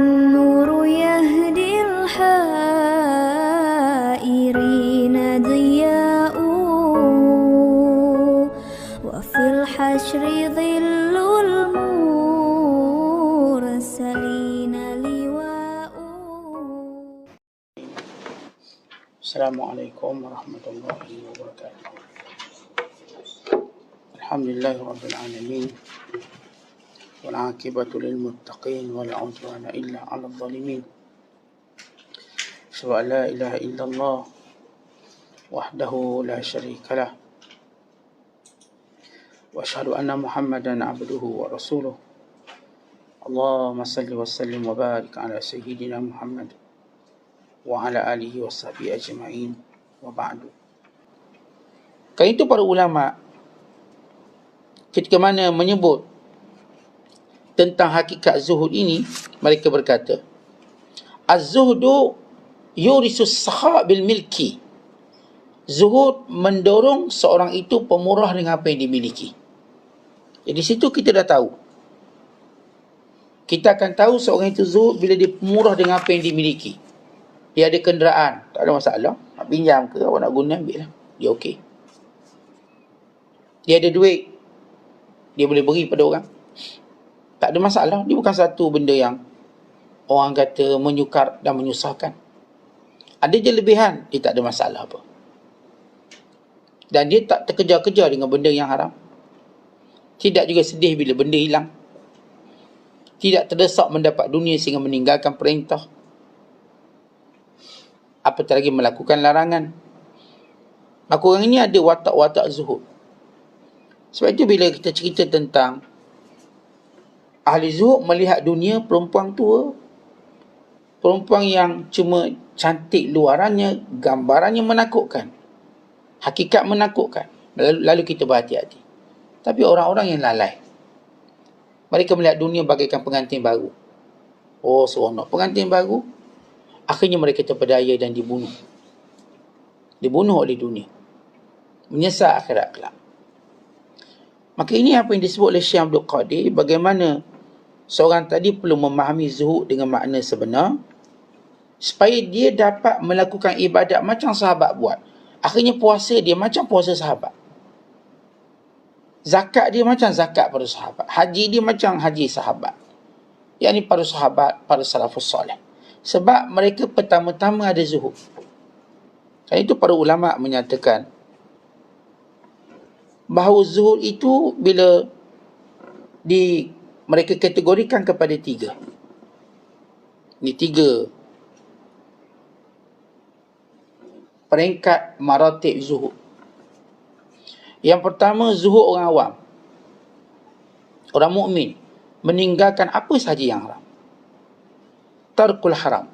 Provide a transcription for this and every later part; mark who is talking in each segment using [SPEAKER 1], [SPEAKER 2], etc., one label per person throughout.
[SPEAKER 1] النور يهدي الحائرين ضياء وفي الحشر ظل المرسلين لواء.
[SPEAKER 2] السلام عليكم ورحمة الله وبركاته. الحمد لله رب العالمين والعاقبة للمتقين ولا عدوان إلا على الظالمين. أشهد أن لا إله إلا الله وحده لا شريك له وأشهد أن محمدا عبده ورسوله. اللهم صل وسلم وبارك على سيدنا محمد وعلى آله وصحبه أجمعين وبعد. Kan itu para ulama ketika mana menyebut tentang hakikat zuhud ini, mereka berkata, Az-zuhdu yurisus sakha bil milki. Zuhud mendorong seorang itu pemurah dengan apa yang dimiliki. Jadi situ kita dah tahu. Kita akan tahu seorang itu zuhud bila dia pemurah dengan apa yang dimiliki. Dia ada kenderaan, tak ada masalah. Nak pinjam ke, awak nak guna, ambil lah. Dia okey. Dia ada duit, dia boleh beri pada orang. Tak ada masalah. Dia bukan satu benda yang orang kata menyukar dan menyusahkan. Ada je lebihan, dia tak ada masalah apa. Dan dia tak terkejar-kejar dengan benda yang haram. Tidak juga sedih bila benda hilang. Tidak terdesak mendapat dunia sehingga meninggalkan perintah. Apatah lagi melakukan larangan. Maka orang ini ada watak-watak zuhud. Sebab itu bila kita cerita tentang ahli zuhud melihat dunia, perempuan tua, perempuan yang cuma cantik luarannya, gambarannya menakutkan, hakikat menakutkan, lalu kita berhati-hati. Tapi orang-orang yang lalai, mereka melihat dunia bagaikan pengantin baru. Oh, seronok pengantin baru. Akhirnya mereka terpedaya dan dibunuh. Dibunuh oleh dunia. Menyesal akhirat kelak. Maka ini apa yang disebut oleh Syekh Abdul Qadir, bagaimana seorang tadi perlu memahami zuhud dengan makna sebenar, supaya dia dapat melakukan ibadat macam sahabat buat. Akhirnya puasa dia macam puasa sahabat. Zakat dia macam zakat para sahabat. Haji dia macam haji sahabat. Yang ini para sahabat, para salafus salih. Sebab mereka pertama-tama ada zuhud. Kan itu para ulama menyatakan bahawa zuhud itu bila mereka kategorikan kepada tiga. Ini tiga peringkat maratib zuhud. Yang pertama, zuhud orang awam. Orang mukmin meninggalkan apa sahaja yang haram. Tarkul haram.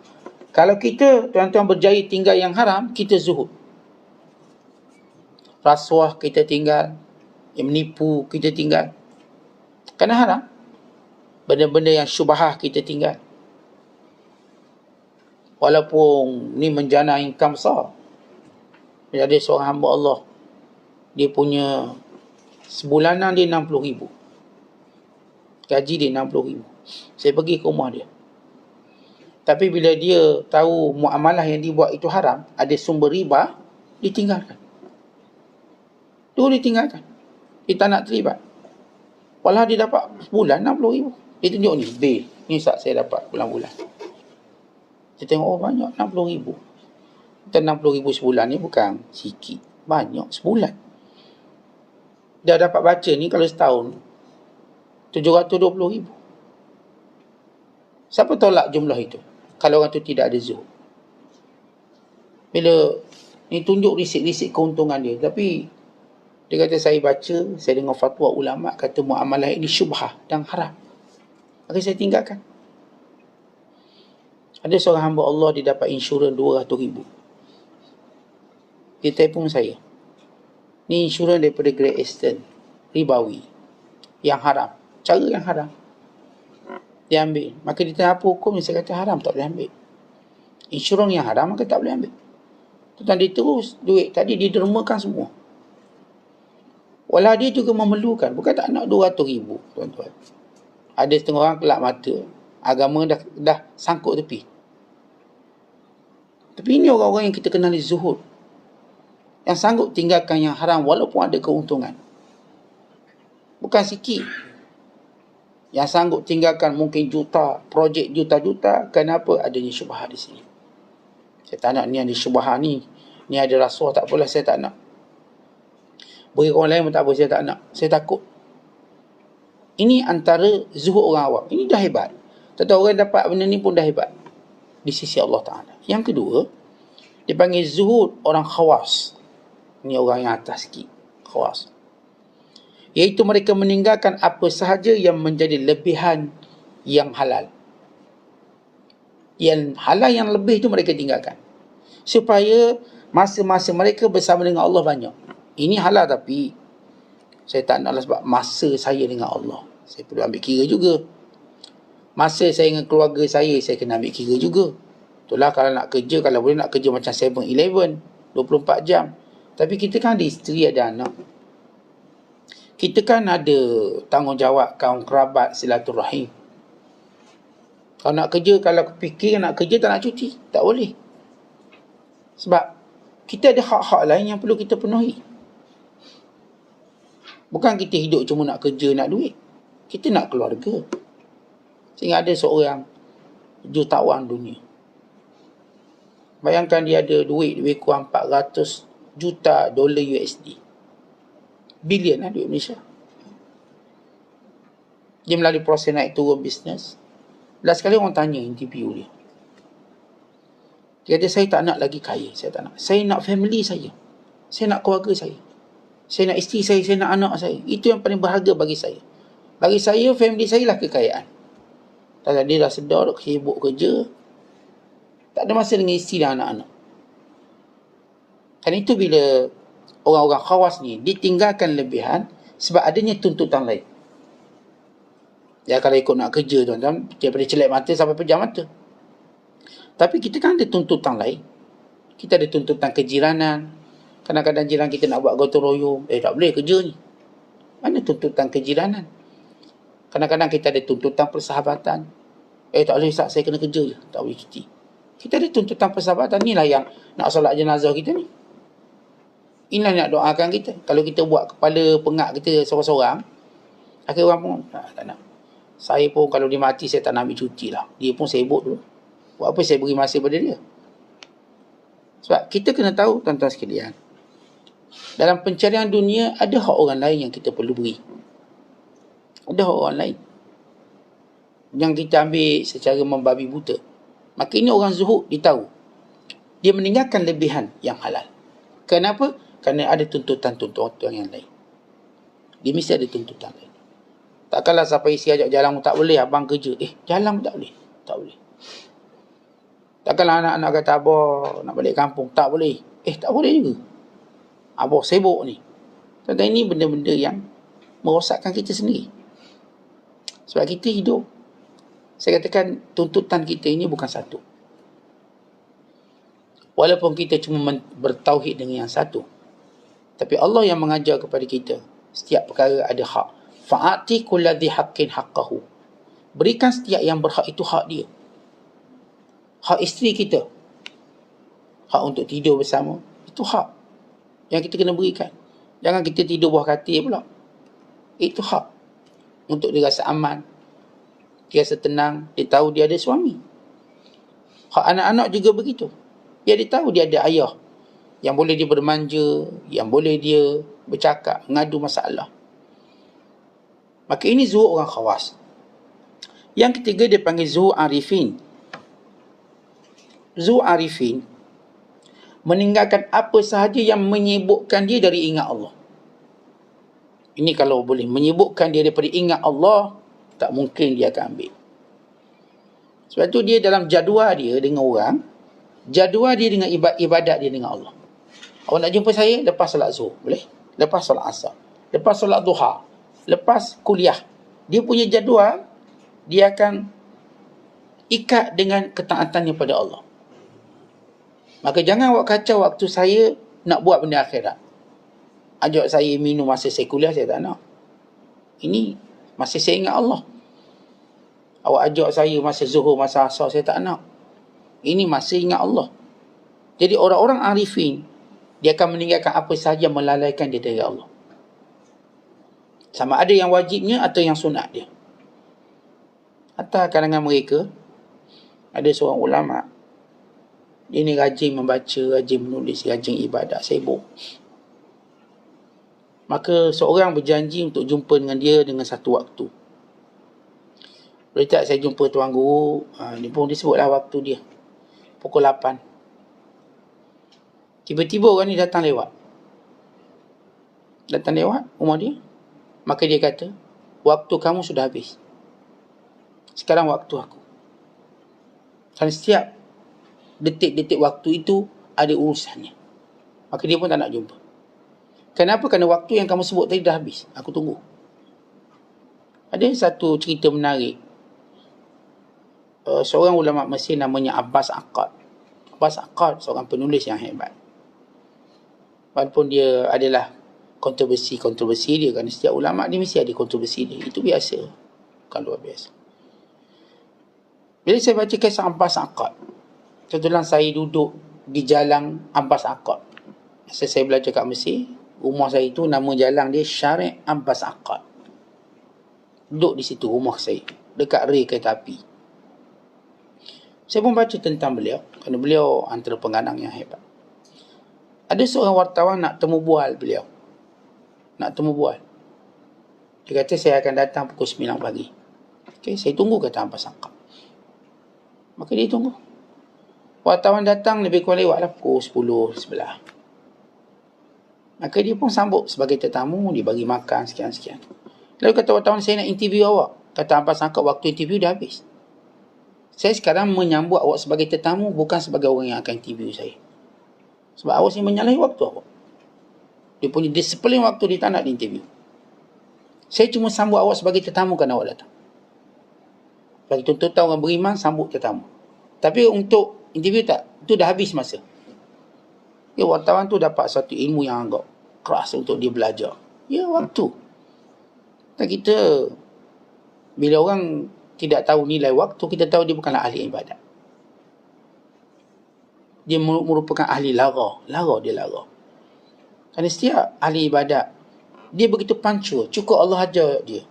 [SPEAKER 2] Kalau kita, tuan-tuan, berjaya tinggal yang haram, kita zuhud. Rasuah kita tinggal, yang menipu kita tinggal. Kerana haram. Benda-benda yang syubhah kita tinggal. Walaupun ni menjana income besar. Ada seorang hamba Allah, dia punya sebulanan dia 60,000. Gaji dia 60,000. Saya pergi ke rumah dia. Tapi bila dia tahu muamalah yang dibuat itu haram, ada sumber riba, ditinggalkan. Tu ditinggalkan. Dia tak nak terlibat. Walau dia dapat sebulan 60,000. Dia tunjuk ni, bil. Ni saya dapat bulan-bulan. Dia tengok, oh banyak 60,000. Dan 60,000 sebulan ni bukan sikit. Banyak sebulan. Dah dapat baca ni kalau setahun 720,000. Siapa tolak jumlah itu? Kalau orang tu tidak ada zuhud. Bila ni tunjuk risik-risik keuntungan dia. Tapi dia kata, saya baca, saya dengar fatwa ulama kata muamalah ini syubhah dan haram. Maka saya tinggalkan. Ada seorang hamba Allah, dia dapat insurans 200,000. Dia telefon saya. Ni insurans daripada Great Eastern, ribawi, yang haram. Cara yang haram. Dia ambil. Maka dia tanya apa hukum? Saya kata haram, tak boleh ambil. Insurans yang haram, maka tak boleh ambil. Tuan dia terus duit tadi didermakan semua. Walau dia juga memerlukan. Bukan tak nak 200,000, tuan-tuan. Ada setengah orang kelak mata. Agama dah sangkut tepi. Tapi ini orang-orang yang kita kenali zuhud, yang sanggup tinggalkan yang haram walaupun ada keuntungan. Bukan sikit. Yang sanggup tinggalkan mungkin juta, projek juta-juta. Kenapa? Adanya syubhat di sini. Saya tak nak ni ada syubhat ni ada rasuah, tak apalah, saya tak nak. Bagi orang lain pun tak apa, saya tak nak. Saya takut. Ini antara zuhud orang awam. Ini dah hebat. Tak tahu orang dapat benda ni pun dah hebat di sisi Allah Ta'ala. Yang kedua, dipanggil zuhud orang khawas. Ini orang yang atas sikit, khawas. Iaitu mereka meninggalkan apa sahaja yang menjadi lebihan yang halal. Yang halal yang lebih itu mereka tinggalkan. Supaya masa-masa mereka bersama dengan Allah banyak. Ini halal tapi saya tak naklah sebab masa saya dengan Allah. Saya perlu ambil kira juga. Masa saya dengan keluarga saya kena ambil kira juga. Itulah kalau nak kerja, kalau boleh nak kerja macam 7-Eleven, 24 jam. Tapi kita kan ada isteri, ada anak. Kita kan ada tanggungjawab kaum kerabat, silaturahim. Kalau nak kerja, kalau fikir nak kerja tak nak cuti, tak boleh. Sebab kita ada hak-hak lain yang perlu kita penuhi. Bukan kita hidup cuma nak kerja, nak duit. Kita nak keluarga. Sehingga ada seorang jutawan dunia. Bayangkan dia ada duit lebih kurang 400 juta dolar USD. Bilion lah duit Malaysia. Dia melalui proses naik turun bisnes. Last kali orang tanya interview dia. Dia kata, saya tak nak lagi kaya. Saya tak nak. Saya nak family saya. Saya nak keluarga saya. Saya nak isteri saya nak anak saya. Itu yang paling berharga bagi saya. Bagi saya, family saya lah kekayaan. Tak, dia dah sedar, sibuk kerja. Tak ada masa dengan isteri dan anak-anak. Kan itu bila orang-orang khawas ni ditinggalkan lebihan sebab adanya tuntutan lain. Ya, kalau ikut nak kerja tuan-tuan, daripada celak mata sampai pejam mata. Tapi kita kan ada tuntutan lain. Kita ada tuntutan kejiranan. Kadang-kadang jiran kita nak buat gotong royong. Tak boleh kerja ni. Mana tuntutan kejiranan? Kadang-kadang kita ada tuntutan persahabatan. Tak boleh Ustaz, saya kena kerja je. Tak boleh cuti. Kita ada tuntutan persahabatan. Inilah yang nak solat jenazah kita ni. Inilah nak doakan kita. Kalau kita buat kepala pengak kita seorang-seorang, akhir orang pun tak nak. Saya pun kalau dia mati, saya tak nak ambil cuti lah. Dia pun sibuk dulu. Buat apa saya beri masa pada dia? Sebab kita kena tahu, tuan-tuan sekalian, dalam pencarian dunia, ada hak orang lain yang kita perlu beri. Ada hak orang lain yang kita ambil secara membabi buta. Maka ini orang zuhud, dia tahu. Dia meninggalkan lebihan yang halal. Kenapa? Kerana ada tuntutan-tuntutan yang lain. Dia mesti ada tuntutan lain. Takkanlah sampai isi ajak jalan tak boleh, abang kerja. Jalan tak boleh. Tak boleh. Takkanlah anak-anak kata, abah nak balik kampung. Tak boleh. Tak boleh juga. Abah sibuk ni. Tentang ini benda-benda yang merosakkan kita sendiri. Sebab kita hidup, saya katakan tuntutan kita ini bukan satu. Walaupun kita cuma bertauhid dengan yang satu. Tapi Allah yang mengajar kepada kita, setiap perkara ada hak. Fa'ati kulladhi haqqin haqqahu. Berikan setiap yang berhak itu hak dia. Hak isteri kita. Hak untuk tidur bersama. Itu hak yang kita kena berikan. Jangan kita tidur bawah katil pula. Itu hak. Untuk dia rasa aman. Dia rasa tenang. Dia tahu dia ada suami. Hak anak-anak juga begitu. Dia tahu dia ada ayah yang boleh dia bermanja, yang boleh dia bercakap, mengadu masalah. Maka ini zuhud orang khawas. Yang ketiga dia panggil zuhud arifin. Zuhud arifin meninggalkan apa sahaja yang menyibukkan dia dari ingat Allah. Ini kalau boleh menyibukkan dia daripada ingat Allah, tak mungkin dia akan ambil. Sebab tu dia dalam jadual dia dengan orang, jadual dia dengan ibadat dia dengan Allah. Awak nak jumpa saya lepas solat zuhur, boleh? Lepas solat asar, lepas solat duha, lepas kuliah. Dia punya jadual, dia akan ikat dengan ketaatannya pada Allah. Maka jangan awak kacau waktu saya nak buat benda akhirat. Ajak saya minum masa saya kuliah, saya tak nak. Ini masih saya ingat Allah. Awak ajak saya masa zuhur, masa asar, saya tak nak. Ini masa ingat Allah. Jadi orang-orang arifin, dia akan meninggalkan apa sahaja melalaikan dia dari Allah. Sama ada yang wajibnya atau yang sunat dia. Hatta kalangan mereka, ada seorang ulama, dia ni rajin membaca, rajin menulis, rajin ibadat, sibuk. Maka seorang berjanji untuk jumpa dengan dia dengan satu waktu. Boleh tak saya jumpa tuan guru? Dia pun disebutlah waktu dia. Pukul 8. Tiba-tiba orang ni datang lewat. Datang lewat rumah dia. Maka dia kata, waktu kamu sudah habis. Sekarang waktu aku. Dan setiap detik-detik waktu itu ada urusannya. Maka dia pun tak nak jumpa. Kenapa? Kerana waktu yang kamu sebut tadi dah habis. Aku tunggu. Ada satu cerita menarik. Seorang ulama Mesir namanya Abbas Aqad. Abbas Aqad seorang penulis yang hebat. Walaupun dia adalah kontroversi dia, kerana setiap ulama dia mesti ada kontroversi dia. Itu biasa. Bukan luar biasa. Bila saya baca kisah Abbas Aqad, kebetulan saya duduk di jalan Abbas Aqad. Masa saya belajar kat Mesir, rumah saya itu nama jalan dia Syarif Abbas Aqad. Duduk di situ rumah saya, dekat rel kereta api. Saya pun baca tentang beliau, kerana beliau antara pengarang yang hebat. Ada seorang wartawan nak temu bual beliau. Nak temu bual. Dia kata saya akan datang pukul 9 pagi. Okey, saya tunggu kata Abbas Aqad. Maka dia tunggu. Wartawan datang lebih kurang lewatlah pukul 10, 11. Maka dia pun sambut sebagai tetamu, dia bagi makan sekian-sekian. Lalu kata wartawan, saya nak interview awak. Kata Abbas Aqad, waktu interview dah habis. Saya sekarang menyambut awak sebagai tetamu, bukan sebagai orang yang akan interview saya. Sebab awak sini menyalahi waktu awak. Dia punya disiplin waktu, dia tak nak interview. Saya cuma sambut awak sebagai tetamu kerana awak datang. Bagi tuntutan orang beriman, sambut tetamu. Tapi untuk interview tak, itu dah habis masa. Ya, wartawan tu dapat satu ilmu yang agak keras untuk dia belajar. Ya, waktu. Dan kita, bila orang tidak tahu nilai waktu, kita tahu dia bukanlah ahli ibadat. Dia merupakan ahli lara. Dia lara. Kerana setiap ahli ibadat, dia begitu pancur. Cukup Allah ajar dia.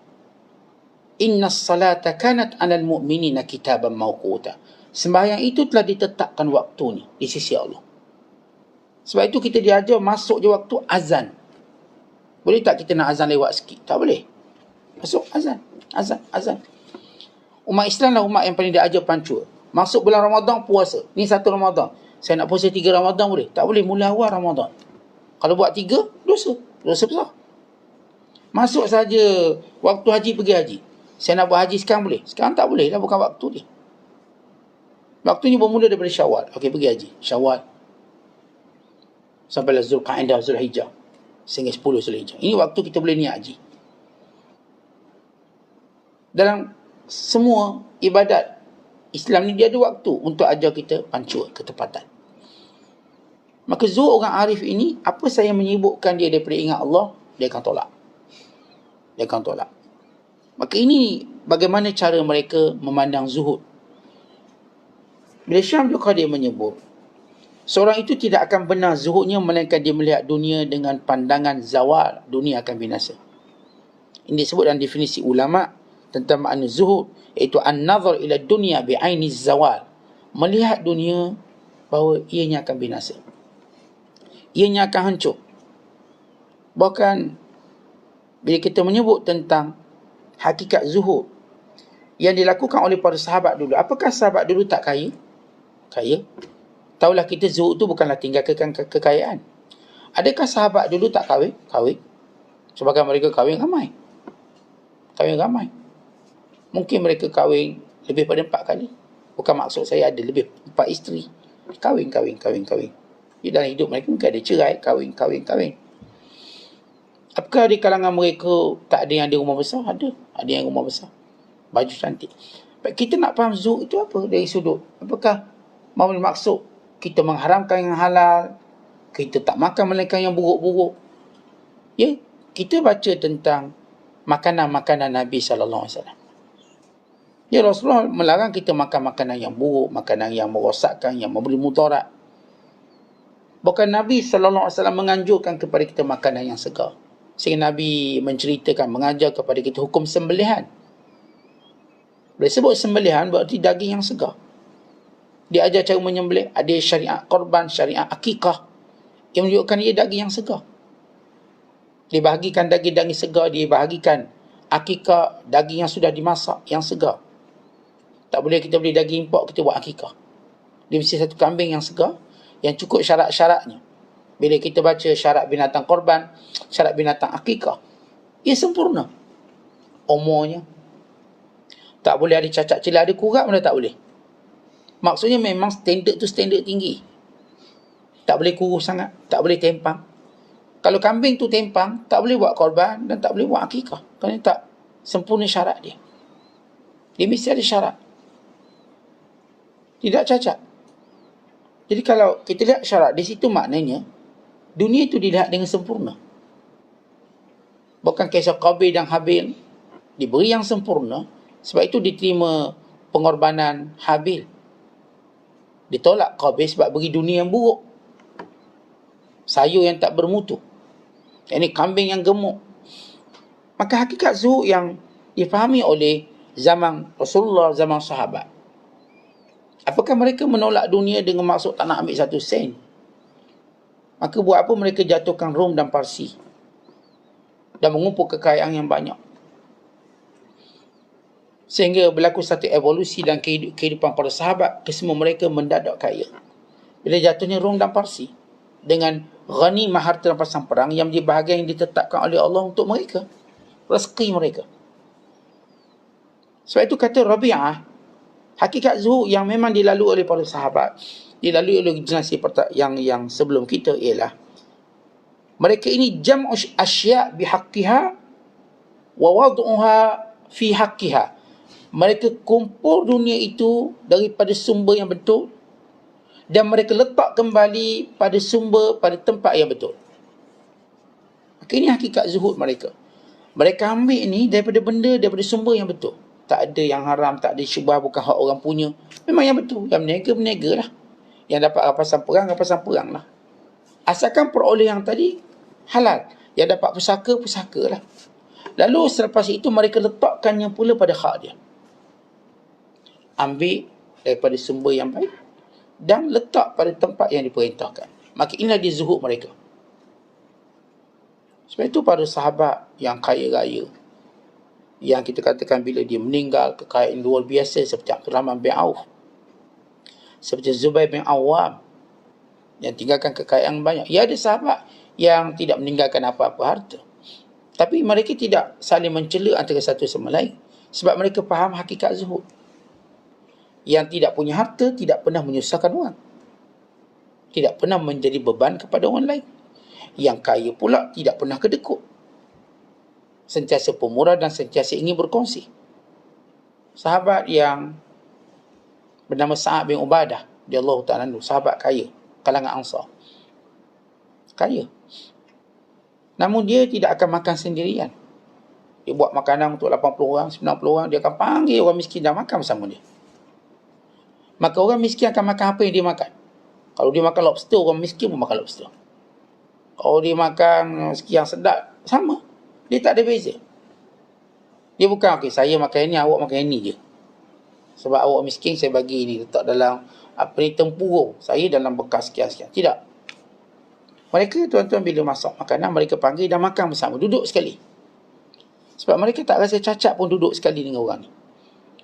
[SPEAKER 2] Inna salata kanat alal mu'minina kitaban mawquta. Sembahyang itu telah ditetapkan waktunya di sisi Allah. Sebab itu kita diajar masuk je waktu azan. Boleh tak kita nak azan lewat sikit? Tak boleh. Masuk azan. Umat Islam lah umat yang paling diajar pancur. Masuk bulan Ramadan, puasa. Ni satu Ramadan. Saya nak puasa 3 Ramadan boleh? Tak boleh, mula awal Ramadan. Kalau buat 3, dosa besar. Masuk saja waktu haji, pergi haji. Saya nak buat haji sekarang boleh? Sekarang tak boleh lah, bukan waktu dia. Waktunya bermula daripada Syawal. Okey, pergi haji. Syawal. Sampailah Zulqa'dah, Zulhijjah. Sehingga 10 Zulhijjah. Ini waktu kita boleh niat haji. Dalam semua ibadat Islam ni, dia ada waktu untuk ajar kita pancur, ketepatan. Maka zuhud orang arif ini, apa saya menyibukkan dia daripada ingat Allah, dia akan tolak. Maka ini bagaimana cara mereka memandang zuhud. Bila Syam juga dia menyebut, seorang itu tidak akan benar zuhudnya melainkan dia melihat dunia dengan pandangan zawal, dunia akan binasa. Ini disebut dalam definisi ulama tentang makna zuhud, iaitu an-nazar ila dunia bi'aini zawal, melihat dunia bahawa ianya akan binasa, ianya akan hancur. Bahkan bila kita menyebut tentang hakikat zuhud yang dilakukan oleh para sahabat dulu, apakah sahabat dulu tak kaya? Kaya. Taulah kita, zuhud tu bukanlah tinggalkan kekayaan. Adakah sahabat dulu tak kahwin? Kahwin. Sebagai mereka kahwin ramai. Mungkin mereka kahwin lebih pada 4 kali. Bukan maksud saya ada lebih 4 isteri. Kahwin. Di dalam hidup mereka mungkin ada cerai, kahwin. Apakah di kalangan mereka tak ada yang ada rumah besar? Ada yang rumah besar. Baju cantik. Kita nak faham zuhud itu apa dari sudut. Apakah maksud kita mengharamkan yang halal, kita tak makan melainkan yang buruk-buruk? Ya, kita baca tentang makanan-makanan Nabi SAW. Ya, Rasulullah melarang kita makan makanan yang buruk, makanan yang merosakkan, yang memberi mudarat. Bukan Nabi SAW menganjurkan kepada kita makanan yang segar. Sehingga Nabi menceritakan, mengajar kepada kita hukum sembelihan. Bila sebut sembelihan berarti daging yang segar. Dia ajar cara menyembelih, ada syariat korban, syariat akikah, yang menunjukkan ia daging yang segar. Dia bahagikan daging-daging segar, dia bahagikan akikah, daging yang sudah dimasak, yang segar. Tak boleh kita beli daging import, kita buat akikah. Dia mesti satu kambing yang segar, yang cukup syarat-syaratnya. Bila kita baca syarat binatang korban, syarat binatang akikah, ia sempurna. Umurnya, tak boleh ada cacat celah, ada kurap pun dah tak boleh. Maksudnya memang standard tu standard tinggi. Tak boleh kurus sangat, tak boleh tempang. Kalau kambing tu tempang, tak boleh buat korban dan tak boleh buat akikah. Kerana tak sempurna syarat dia. Dia mesti ada syarat. Tidak cacat. Jadi kalau kita lihat syarat di situ, maknanya dunia itu dilihat dengan sempurna. Bukan kisah Qabil dan Habil diberi yang sempurna, sebab itu diterima pengorbanan Habil. Ditolak Qabil sebab beri dunia yang buruk. Sayur yang tak bermutu. Ini kambing yang gemuk. Maka hakikat zuhud yang difahami oleh zaman Rasulullah, zaman sahabat. Apakah mereka menolak dunia dengan maksud tak nak ambil satu sen? Maka buat apa mereka jatuhkan Rom dan Parsi dan mengumpul kekayaan yang banyak, sehingga berlaku satu evolusi dan kehidupan para sahabat, kesemua mereka mendadak kaya. Bila jatuhnya Rom dan Parsi dengan ghanimah harta rampasan perang yang menjadi bahagian yang ditetapkan oleh Allah untuk mereka, rezeki mereka. Sebab itu kata Rabi'ah, hakikat zuhud yang memang dilalui oleh para sahabat, dilalui oleh generasi yang sebelum kita, ialah mereka ini jam'u asya' bihaqqiha wa wad'uha fi haqqiha. Mereka kumpul dunia itu daripada sumber yang betul dan mereka letak kembali pada sumber, pada tempat yang betul. Maka ini hakikat zuhud mereka. Mereka ambil ini daripada benda, daripada sumber yang betul. Tak ada yang haram, tak ada syubhah, bukan hak orang punya. Memang yang betul. Yang berniaga lah. Yang dapat rampasan perang lah. Asalkan peroleh yang tadi halal. Yang dapat pusaka lah. Lalu selepas itu mereka letakkannya pula pada hak dia. Ambil daripada sumber yang baik dan letak pada tempat yang diperintahkan. Maka inilah dia zuhud mereka. Sebab itu para sahabat yang kaya raya, yang kita katakan bila dia meninggal, kekayaan luar biasa, seperti Abdurrahman bin Auf, seperti Zubair bin Awam, yang tinggalkan kekayaan banyak. Ya, ada sahabat yang tidak meninggalkan apa-apa harta, tapi mereka tidak saling mencela antara satu sama lain, sebab mereka faham hakikat zuhud. Yang tidak punya harta tidak pernah menyusahkan orang, tidak pernah menjadi beban kepada orang lain. Yang kaya pula tidak pernah kedekut, sentiasa pemurah dan sentiasa ingin berkongsi. Sahabat yang bernama Sa'ad bin Ubadah, radhiyallahu ta'ala anhu, sahabat kaya, kalangan Ansar, kaya. Namun dia tidak akan makan sendirian. Dia buat makanan untuk 80 orang, 90 orang, dia akan panggil orang miskin dan makan bersama dia. Maka orang miskin akan makan apa yang dia makan. Kalau dia makan lobster, orang miskin pun makan lobster. Kalau dia makan yang sedap, sama. Dia tak ada beza. Dia bukan, okey, saya makan ini, awak makan ini je. Sebab awak miskin, saya bagi ini, letak dalam tempurung. Saya dalam bekas sekian-sekian. Tidak. Mereka, tuan-tuan, bila masak makanan, mereka panggil dan makan bersama. Duduk sekali. Sebab mereka tak rasa cacat pun duduk sekali dengan orang ni.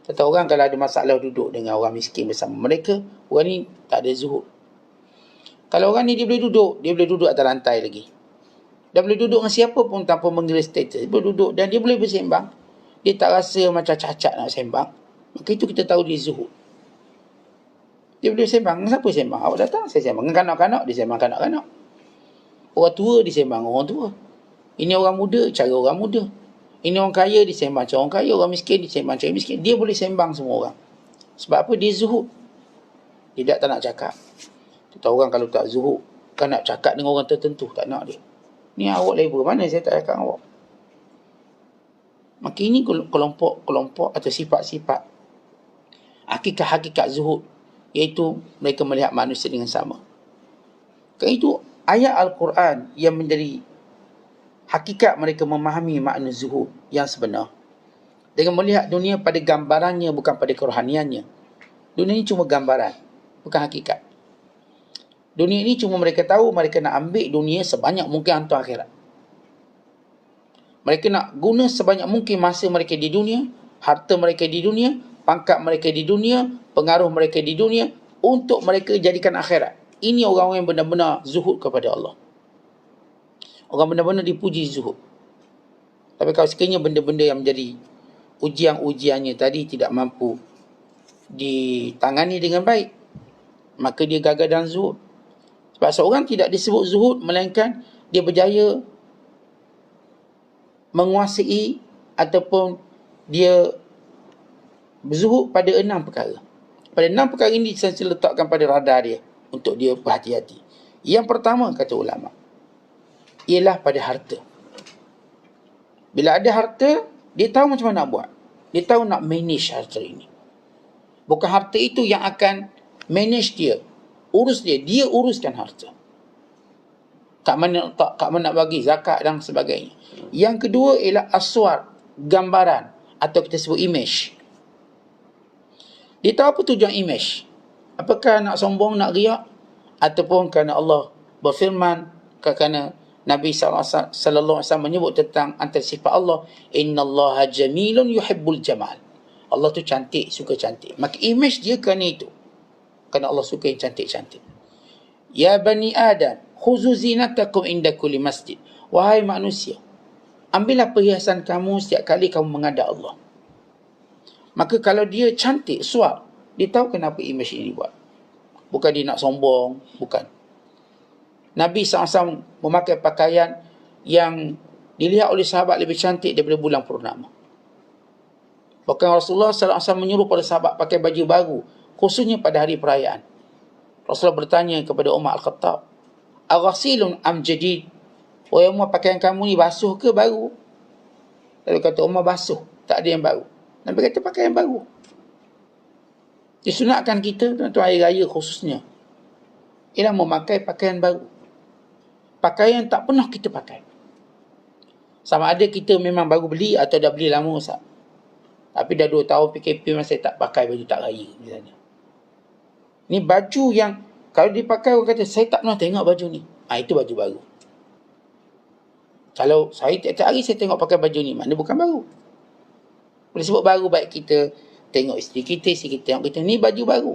[SPEAKER 2] Kata orang kalau ada masalah duduk dengan orang miskin bersama mereka, orang ni tak ada zuhud. Kalau orang ni dia boleh duduk atas lantai lagi. Dia boleh duduk dengan siapa pun tanpa mengira status. Dia boleh duduk dan dia boleh bersembang. Dia tak rasa macam cacat nak sembang. Maka itu kita tahu dia zuhud. Dia boleh sembang. Siapa sembang? Awak datang, saya sembang. Dengan kanak-kanak, dia sembang kanak-kanak. Orang tua, dia sembang orang tua. Ini orang muda, cara orang muda. Ini orang kaya, dia sembang cara orang kaya. Orang miskin, dia sembang cara miskin. Dia boleh sembang semua orang. Sebab apa? Dia zuhud. Dia tak nak cakap. Kita orang kalau tak zuhud, kan nak cakap dengan orang tertentu. Tak nak dia. Ni awak label mana, saya tak cakap awak. Maka ini kelompok-kelompok atau sifat-sifat hakikat-hakikat zuhud, iaitu mereka melihat manusia dengan sama. Kerana itu ayat Al-Quran yang menjadi hakikat mereka memahami makna zuhud yang sebenar, dengan melihat dunia pada gambarannya, bukan pada kerohaniannya. Dunia ini cuma gambaran, bukan hakikat. Dunia ini cuma mereka tahu mereka nak ambil dunia sebanyak mungkin hantar akhirat. Mereka nak guna sebanyak mungkin masa mereka di dunia, harta mereka di dunia, pangkat mereka di dunia, pengaruh mereka di dunia, untuk mereka jadikan akhirat. Ini orang-orang yang benar-benar zuhud kepada Allah. Orang benar-benar dipuji zuhud. Tapi kalau sekiranya benda-benda yang menjadi ujian-ujiannya tadi tidak mampu ditangani dengan baik, maka dia gagal dalam zuhud. Sebab seorang tidak disebut zuhud melainkan dia berjaya menguasai ataupun dia berzuhud pada 6 perkara. Pada 6 perkara ini saya letakkan pada radar dia untuk dia berhati-hati. Yang pertama, kata ulama, ialah pada harta. Bila ada harta, dia tahu macam mana nak buat. Dia tahu nak manage harta ini. Bukan harta itu yang akan manage dia, urus dia. Dia uruskan harta. Kat mana letak, kat mana nak bagi zakat dan sebagainya. Yang kedua ialah aswar, gambaran, atau kita sebut image. Dia tahu apa tujuan image. Apakah nak sombong, nak riak, ataupun kerana Allah berfirman, kerana Nabi SAW menyebut tentang antara sifat Allah, innallaha jamilun yuhibbul jamal. Allah tu cantik, suka cantik. Maka image dia kerana itu. Kerana Allah suka yang cantik-cantik. Ya bani Adam, khuzu zinatakum inda kulli masjid. Wahai manusia, ambillah perhiasan kamu setiap kali kamu menghadap Allah. Maka kalau dia cantik, suar, dia tahu kenapa image ini dibuat. Bukan dia nak sombong, bukan. Nabi SAW memakai pakaian yang dilihat oleh sahabat lebih cantik daripada bulan purnama. Bahkan Rasulullah SAW menyuruh pada sahabat pakai baju baru, khususnya pada hari perayaan. Rasulullah bertanya kepada Umar Al-Khattab, aghasilun am jadid? Wahai Umar, pakaian kamu ni basuh ke baru? Lalu kata Umar, basuh, tak ada yang baru. Nabi kata pakai yang baru. Disunatkan kita untuk hari raya khususnya ialah memakai pakaian baru. Pakaian tak pernah kita pakai. Sama ada kita memang baru beli atau dah beli lama, Ustaz. Tapi dah 2 tahun PKP masih tak pakai baju tak raya misalnya. Ni baju yang kalau dipakai orang kata saya tak pernah tengok baju ni. Itu baju baru. Kalau saya tiap-tiap hari saya tengok pakai baju ni, maknanya bukan baru. Boleh sebut baru, baik kita tengok isteri kita tengok kita, ni baju baru.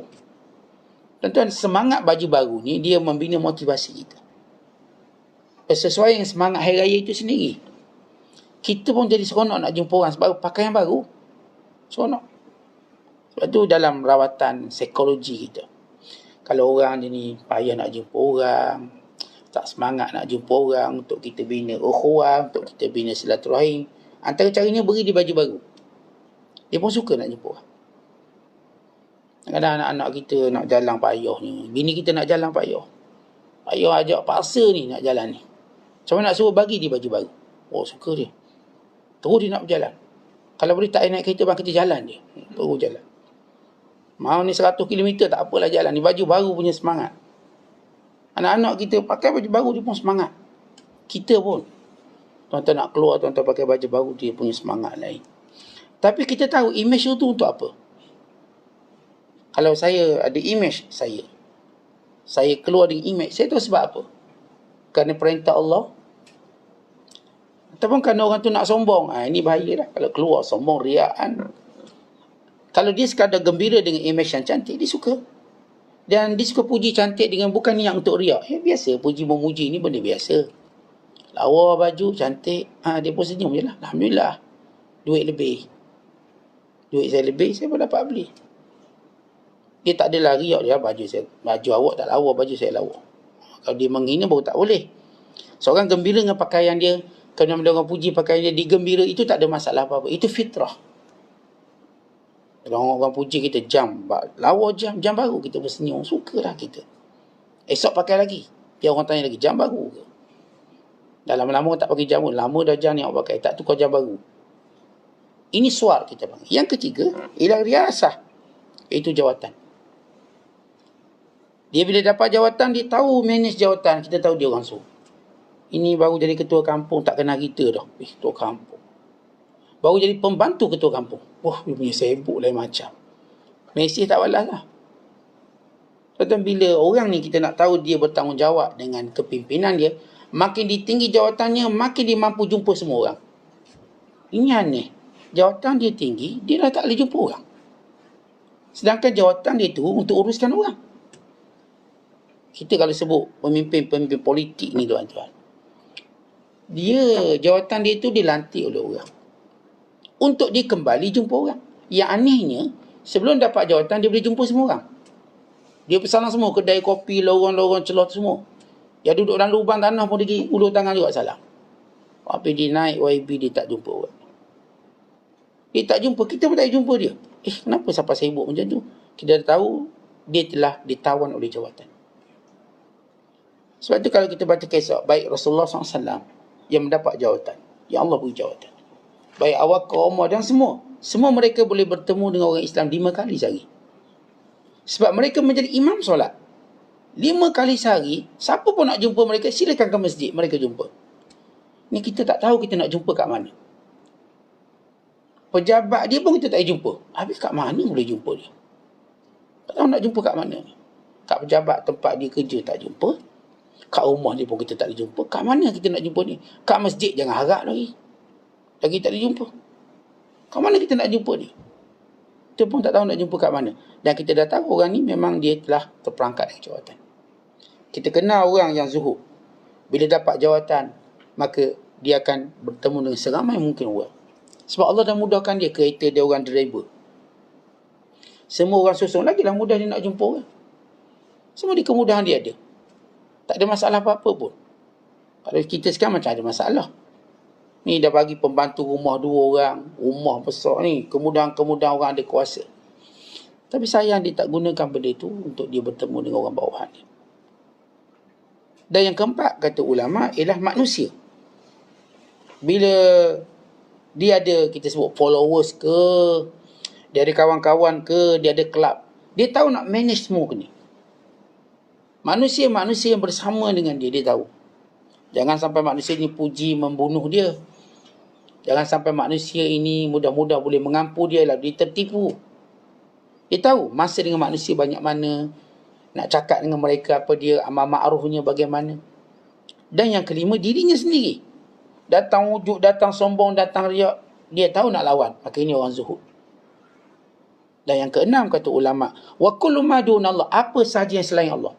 [SPEAKER 2] Tuan-tuan, semangat baju baru ni dia membina motivasi kita. Sesuai dengan semangat hari raya itu sendiri. Kita pun jadi seronok nak jumpa orang sebab pakai yang baru. Seronok. Sebab tu dalam rawatan psikologi kita, kalau orang dia ni payah nak jumpa orang, tak semangat nak jumpa orang, untuk kita bina ukhuwah, untuk kita bina silaturahim, antara caranya beri dia baju baru. Dia pun suka nak jumpa orang. Kadang-kadang anak-anak kita nak jalan payah ni, bini kita nak jalan payah, ayah ajak paksa ni nak jalan ni, macam mana nak suruh bagi dia baju baru? Oh, suka dia, terus dia nak berjalan. Kalau boleh tak naik kereta, bang, kita jalan dia, terus jalan. Mau ni 100 km tak apalah jalan. Ni baju baru punya semangat. Anak-anak kita pakai baju baru, dia pun semangat. Kita pun, tuan-tuan nak keluar, tuan-tuan pakai baju baru, dia punya semangat lain. Tapi kita tahu image itu untuk apa. Kalau saya ada image saya keluar dengan image, saya tahu sebab apa. Kerana perintah Allah, ataupun kerana orang tu nak sombong. Ini bahaya dah kalau keluar sombong, riaan. Kalau dia sekadar gembira dengan image yang cantik, dia suka. Dan dia suka puji cantik dengan bukan niat untuk riak. Biasa, puji memuji ni benda biasa. Lawa baju cantik, dia pun senyum je lah. Alhamdulillah, duit lebih. Duit saya lebih, saya pun dapat beli. Dia tak adalah riak dia, baju awak tak lawa, baju saya lawa. Kalau dia menghina baru tak boleh. Seorang gembira dengan pakaian dia, kalau orang puji pakaian dia, digembira, itu tak ada masalah apa-apa. Itu fitrah. Kalau orang puji kita jam, lawa jam baru, kita bersenyum, sukalah kita. Esok pakai lagi, biar orang tanya lagi, jam baru ke? Dah lama-lama tak pakai jam pun, lama dah jam yang awak pakai, tak tukar jam baru. Ini suar kita panggil. Yang ketiga ialah riasah. iaitu jawatan. Dia bila dapat jawatan, dia tahu manage jawatan. Kita tahu dia orang Zuhud. Ini baru jadi ketua kampung, tak kenal kita dah. Ketua kampung. Baru jadi pembantu ketua kampung. Wah, dia punya sibuk lain macam. Mesej tak balas lah. Tetapi bila orang ni kita nak tahu dia bertanggungjawab dengan kepimpinan dia, makin ditinggi jawatannya, makin dia mampu jumpa semua orang. Ini aneh. Jawatan dia tinggi, dia dah tak boleh jumpa orang. Sedangkan jawatan dia tu untuk uruskan orang. Kita kalau sebut pemimpin-pemimpin politik ni tuan-tuan, dia jawatan dia tu dilantik oleh orang untuk dia kembali jumpa orang. Yang anehnya, sebelum dapat jawatan dia boleh jumpa semua orang. Dia pesanan semua, kedai kopi, lorong-lorong, celot semua. Yang duduk dalam lubang tanah pun dia ulur tangan juga salam. Tapi dia naik YB, dia tak jumpa orang. Dia tak jumpa, kita pun tak jumpa dia. Kenapa siapa sibuk macam tu? Kita dah tahu dia telah ditawan oleh jawatan. Sebab tu kalau kita baca kisah, baik Rasulullah SAW yang mendapat jawatan, yang Allah beri jawatan, baik Awaq, Umar dan semua mereka boleh bertemu dengan orang Islam 5 kali sehari. Sebab mereka menjadi imam solat 5 kali sehari. Siapa pun nak jumpa mereka, silakan ke masjid, mereka jumpa. Ni kita tak tahu kita nak jumpa kat mana. Pejabat dia pun kita tak jumpa. Habis kat mana boleh jumpa dia? Tak tahu nak jumpa kat mana. Kat pejabat tempat dia kerja tak jumpa. Kat rumah dia pun kita tak boleh jumpa. Kat mana kita nak jumpa ni? Kat masjid jangan harap lagi. Lagi tak boleh jumpa. Kat mana kita nak jumpa ni? Kita pun tak tahu nak jumpa kat mana. Dan kita dah tahu orang ni memang dia telah terperangkat dengan jawatan. Kita kenal orang yang zuhud. Bila dapat jawatan, maka dia akan bertemu dengan seramai mungkin orang. Sebab Allah dah mudahkan dia, kereta dia orang driver. Semua orang susung, lagilah mudah dia nak jumpa orang. Semua di kemudahan dia ada. Tak ada masalah apa-apa pun. Kalau kita sekarang macam ada masalah. Ni dah bagi pembantu rumah 2 orang, rumah besar ni, kemudahan-kemudahan orang ada kuasa. Tapi sayang dia tak gunakan benda itu untuk dia bertemu dengan orang bawahan dia. Dan yang keempat, kata ulama, ialah manusia. Bila dia ada, kita sebut followers ke, dia ada kawan-kawan ke, dia ada kelab, dia tahu nak manage semua ni. Manusia-manusia yang bersama dengan dia, dia tahu. Jangan sampai manusia ini puji membunuh dia. Jangan sampai manusia ini mudah-mudah boleh mengampu dia, lalu dia tertipu. Dia tahu masa dengan manusia banyak mana, nak cakap dengan mereka apa dia, amal ma'rufnya bagaimana. Dan yang kelima, dirinya sendiri. Datang wujud, datang sombong, datang riak, dia tahu nak lawan. Maka ini orang zuhud. Dan yang keenam, kata ulama, wa kullu ma dunallah, apa sahaja yang selain Allah.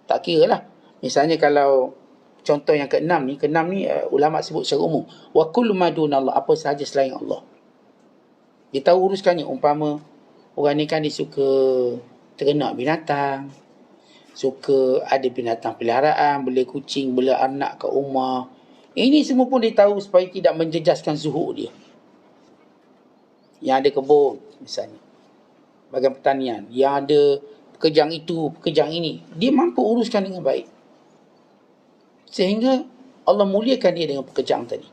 [SPEAKER 2] Tak kira lah. Misalnya kalau contoh yang keenam ni ulama sebut secara umum. Wa kullu ma dunallah, apa sahaja selain Allah. Dia tahu uruskannya. Umpama orang ni kan dia suka ternak binatang, suka ada binatang peliharaan, bela kucing, bela anak kat rumah. Ini semua pun dia tahu supaya tidak menjejaskan zuhud dia. Yang ada kebun misalnya, bagian pertanian, yang ada pekerjaan itu, pekerjaan ini, dia mampu uruskan dengan baik. Sehingga Allah muliakan dia dengan pekerjaan tadi.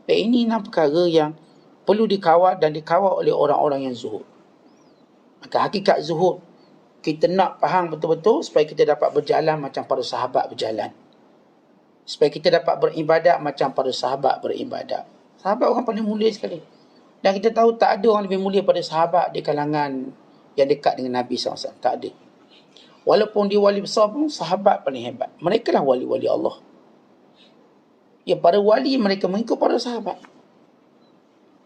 [SPEAKER 2] Dan ini 6 perkara yang perlu dikawal dan dikawal oleh orang-orang yang zuhud. Maka hakikat zuhud, kita nak faham betul-betul supaya kita dapat berjalan macam para sahabat berjalan. Supaya kita dapat beribadat macam para sahabat beribadat. Sahabat orang paling mulia sekali. Dan kita tahu tak ada orang lebih mulia pada sahabat di kalangan yang dekat dengan Nabi SAW. Tak ada. Walaupun dia wali besar pun, sahabat paling hebat. Mereka lah wali-wali Allah. Ya, para wali mereka mengikut para sahabat.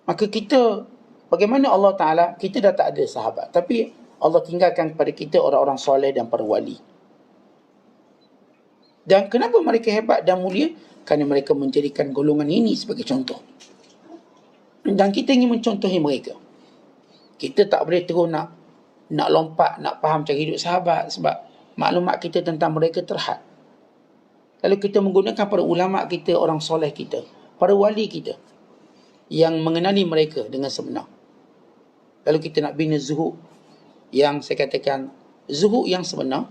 [SPEAKER 2] Maka kita, bagaimana Allah Ta'ala, kita dah tak ada sahabat. Tapi Allah tinggalkan kepada kita orang-orang soleh dan para wali. Dan kenapa mereka hebat dan mulia? Kerana mereka menjadikan golongan ini sebagai contoh. Dan kita ingin mencontohi mereka. Kita tak boleh terus nak lompat, nak faham cara hidup sahabat. Sebab maklumat kita tentang mereka terhad. Lalu kita menggunakan para ulama kita, orang soleh kita, para wali kita, yang mengenali mereka dengan sebenar. Lalu kita nak bina zuhud, yang saya katakan zuhud yang sebenar.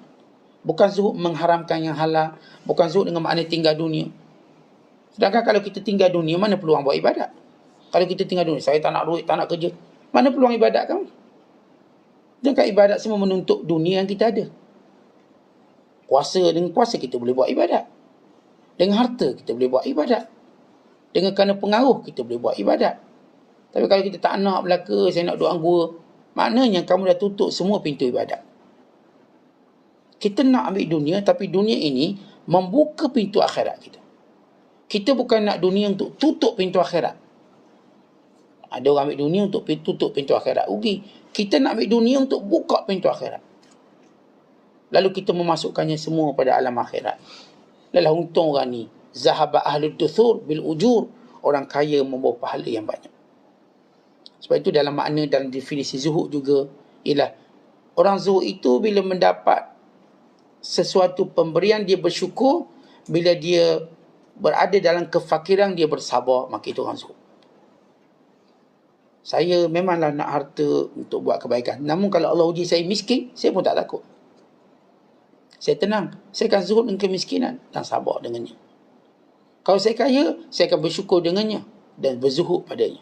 [SPEAKER 2] Bukan zuhud mengharamkan yang halal, bukan zuhud dengan makna tinggal dunia. Sedangkan kalau kita tinggal dunia, mana peluang buat ibadat? Kalau kita tinggal dunia, saya tak nak duit, tak nak kerja, mana peluang ibadat kamu? Dan kat ibadat semua menuntut dunia yang kita ada. Dengan kuasa kita boleh buat ibadat. Dengan harta kita boleh buat ibadat. Dengan kerana pengaruh kita boleh buat ibadat. Tapi kalau kita tak nak belaka, saya nak duduk anggur, maknanya kamu dah tutup semua pintu ibadat. Kita nak ambil dunia, tapi dunia ini membuka pintu akhirat kita. Kita bukan nak dunia untuk tutup pintu akhirat. Ada orang ambil dunia untuk tutup pintu akhirat, rugi. Kita nak ambil dunia untuk buka pintu akhirat. Lalu kita memasukkannya semua pada alam akhirat. Lelah untung orang ni. Zahaba ahlul duthur bil ujur. Orang kaya membawa pahala yang banyak. Sebab itu dalam makna, dalam definisi zuhud juga, ialah orang zuhud itu bila mendapat sesuatu pemberian, dia bersyukur. Bila dia berada dalam kefakiran, dia bersabar. Maka itu orang zuhud. Saya memanglah nak harta untuk buat kebaikan. Namun kalau Allah uji saya miskin, saya pun tak takut. Saya tenang. Saya akan zuhud dengan kemiskinan dan sabar dengannya. Kalau saya kaya, saya akan bersyukur dengannya dan berzuhud padanya.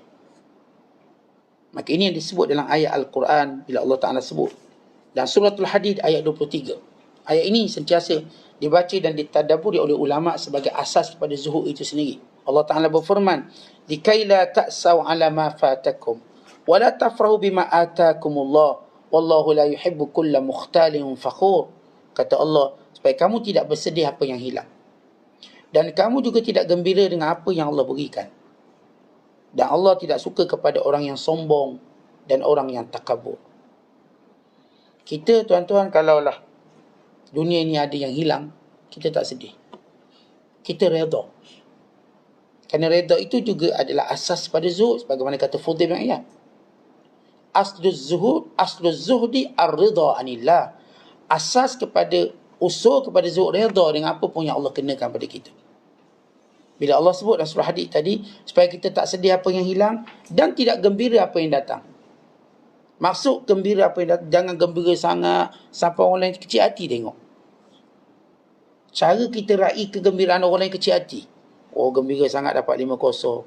[SPEAKER 2] Maka ini yang disebut dalam ayat Al-Quran bila Allah Ta'ala sebut. Dan suratul Hadid ayat 23. Ayat ini sentiasa dibaca dan ditadaburi oleh ulama' sebagai asas kepada zuhud itu sendiri. Allah Ta'ala berfirman, "Likai la ta'saw ala ma fatakum, wa la tafrahu bima atakumullah, wallahu la yuhibbu kulla mukhtalin fakhur." Kata Allah, supaya kamu tidak bersedih apa yang hilang. Dan kamu juga tidak gembira dengan apa yang Allah berikan. Dan Allah tidak suka kepada orang yang sombong dan orang yang takabur. Kita tuan-tuan, kalaulah dunia ini ada yang hilang, kita tak sedih. Kita redha. Kerana redha itu juga adalah asas pada zuhud. Sebagaimana kata Fudail bin Iyad. Asluz zuhdi ar-ridha anillah. Asas kepada usul kepada zuhud, redha dengan apa pun yang Allah kenakan pada kita. Bila Allah sebut dalam surah Hadid tadi, supaya kita tak sedih apa yang hilang dan tidak gembira apa yang datang. Maksud gembira apa yang datang, jangan gembira sangat sampai orang lain kecil hati tengok. Cara kita raih kegembiraan orang lain kecil hati. Oh, gembira sangat dapat 5-0.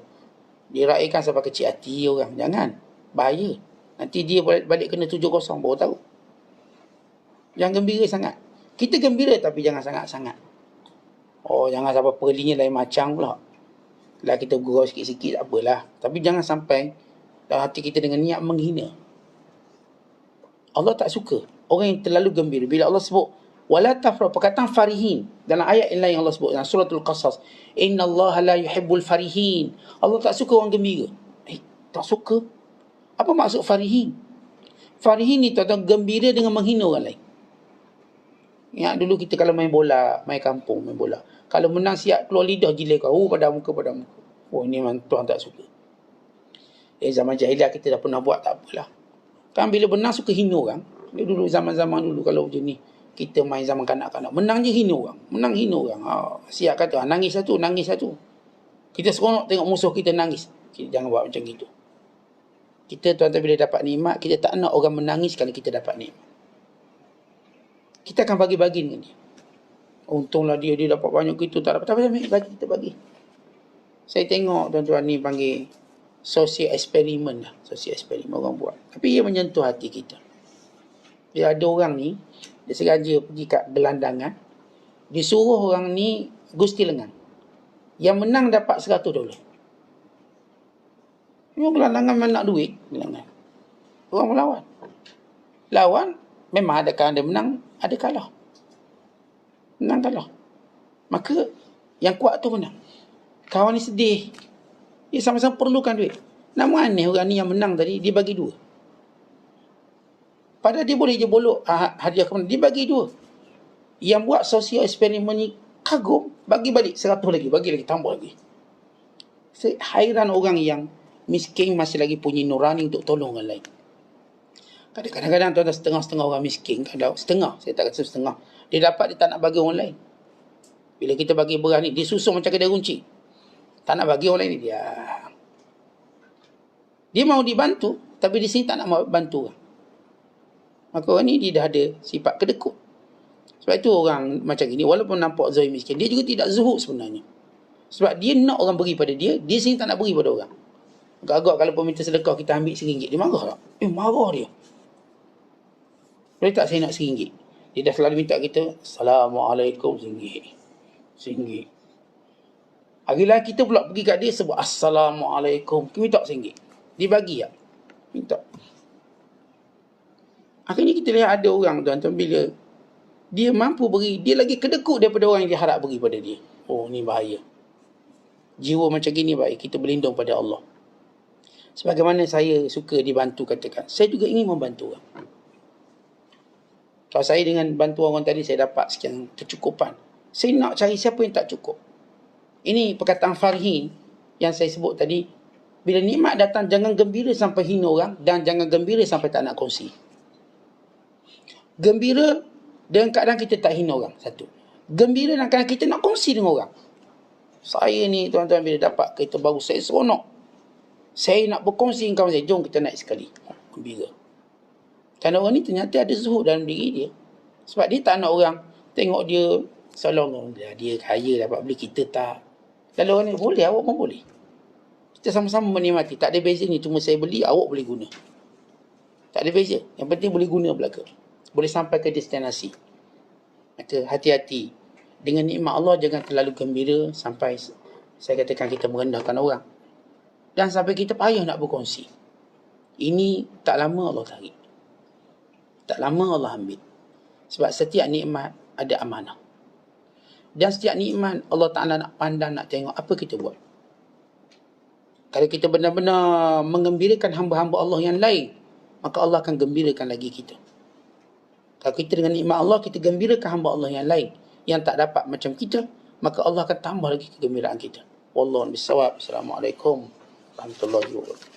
[SPEAKER 2] Dia raihkan sampai kecil hati orang. Jangan. Bahaya. Nanti dia balik kena 7-0 baru tahu. Jangan gembira sangat. Kita gembira tapi jangan sangat-sangat. Oh, jangan sampai perlinya lain macam pula. Lah kita gurau sikit-sikit tak apalah. Tapi jangan sampai dalam hati kita dengan niat menghina. Allah tak suka orang yang terlalu gembira. Bila Allah sebut wala tafrah, perkataan farihin dalam ayat yang lain Allah sebut dalam suratul Qasas, innallaha la yuhibbul farihin. Allah tak suka orang gembira. Tak suka. Apa maksud farihin? Farihin ni tuan-tuan, gembira dengan menghina orang lain. Ingat dulu kita kalau main bola, main kampung, main bola. Kalau menang siap keluar lidah jilai kau. Oh, pada muka. Oh, ini memang Tuhan tak suka. Zaman jahiliah kita dah pernah buat, tak apalah. Kan bila menang suka hina orang. Dulu zaman-zaman dulu kalau macam ni, kita main zaman kanak-kanak. Menang je hina orang. Menang hina orang. Siap kata, nangis satu. Kita seronok tengok musuh kita nangis. Kita jangan buat macam gitu. Kita tuan-tuan bila dapat nikmat, kita tak nak orang menangis kalau kita dapat nikmat. Kita akan bagi-bagi dengan dia. Untunglah dia dapat banyak, kita tak dapat. Tapi bagi, kita bagi. Saya tengok tuan-tuan ni panggil social eksperimen lah. Social eksperimen orang buat. Tapi ia menyentuh hati kita. Bila ada orang ni, dia sengaja pergi kat gelandangan, disuruh orang ni gusti lengan. Yang menang dapat $100. Ini gelandangan memang nak duit. Gelandangan. Orang melawan. Lawan, memang ada kalah, ada menang, ada kalah. Menang kalah. Maka yang kuat tu menang. Kawan ni sedih. Dia sama-sama perlukan duit. Namun aneh orang ni yang menang tadi, dia bagi 2. Padahal dia boleh je bolok hadiah kemenangan. Dia bagi 2. Yang buat sosial eksperimen ni kagum, bagi balik 100 lagi, bagi lagi, tambah lagi. Saya hairan orang yang miskin masih lagi punya nurani untuk tolong orang lain. Kadang-kadang tuan-tuan setengah-setengah orang miskin, setengah, saya tak kata setengah, dia dapat, dia tak nak bagi orang lain. Bila kita bagi beras ni, dia susun macam kedai runcit. Tak nak bagi orang lain ni, dia mau dibantu, tapi di sini tak nak bantu orang. Maka orang ni dia dah ada sifat kedekut. Sebab itu orang macam ini, walaupun nampak zahir miskin, dia juga tidak zuhud sebenarnya. Sebab dia nak orang beri pada dia, dia sini tak nak beri pada orang. Agak-agak kalau peminta sedekah kita ambil RM1, dia marah tak? Marah dia. Boleh tak saya nak RM1? Dia dah selalu minta kita, Assalamualaikum, RM1. Hari lain kita pula pergi kat dia sebut Assalamualaikum. Kita minta RM1. Dia bagi tak? Minta. Akhirnya kita lihat ada orang tuan-tuan, bila dia mampu beri, dia lagi kedekut daripada orang yang dia harap beri pada dia. Oh, ni bahaya. Jiwa macam gini baik, kita berlindung pada Allah. Sebagaimana saya suka dibantu, katakan, saya juga ingin membantu orang. Kalau saya dengan bantu orang tadi, saya dapat sekian kecukupan. Saya nak cari siapa yang tak cukup. Ini perkataan Farhin yang saya sebut tadi. Bila nikmat datang, jangan gembira sampai hina orang, dan jangan gembira sampai tak nak kongsi. Gembira dengan keadaan kita tak hina orang, satu. Gembira dengan keadaan kita nak kongsi dengan orang. Saya ni tuan-tuan, bila dapat kereta baru, saya seronok. Saya nak berkongsi dengan kawan saya, jom kita naik sekali. Gembira. Kerana orang ni ternyata ada zuhud dalam diri dia. Sebab dia tak nak orang tengok dia seolah-olah dia kaya dapat beli, kita tak. Lalu orang ni, boleh, awak pun boleh. Kita sama-sama menikmati. Tak ada beza ni, cuma saya beli, awak boleh guna. Tak ada beza. Yang penting boleh guna belaka. Boleh sampai ke destinasi. Maka hati-hati. Dengan nikmat Allah, jangan terlalu gembira sampai saya katakan kita merendahkan orang. Dan sampai kita payah nak berkongsi. Ini tak lama Allah tarik. Tak lama Allah ambil. Sebab setiap nikmat ada amanah. Dan setiap nikmat Allah Ta'ala nak pandang, nak tengok apa kita buat. Kalau kita benar-benar menggembirakan hamba-hamba Allah yang lain, maka Allah akan gembirakan lagi kita. Kalau kita dengan nikmat Allah, kita gembirakan hamba Allah yang lain yang tak dapat macam kita, maka Allah akan tambah lagi kegembiraan kita. Wallahu a'lam bishawab. Assalamualaikum warahmatullahi wabarakatuh.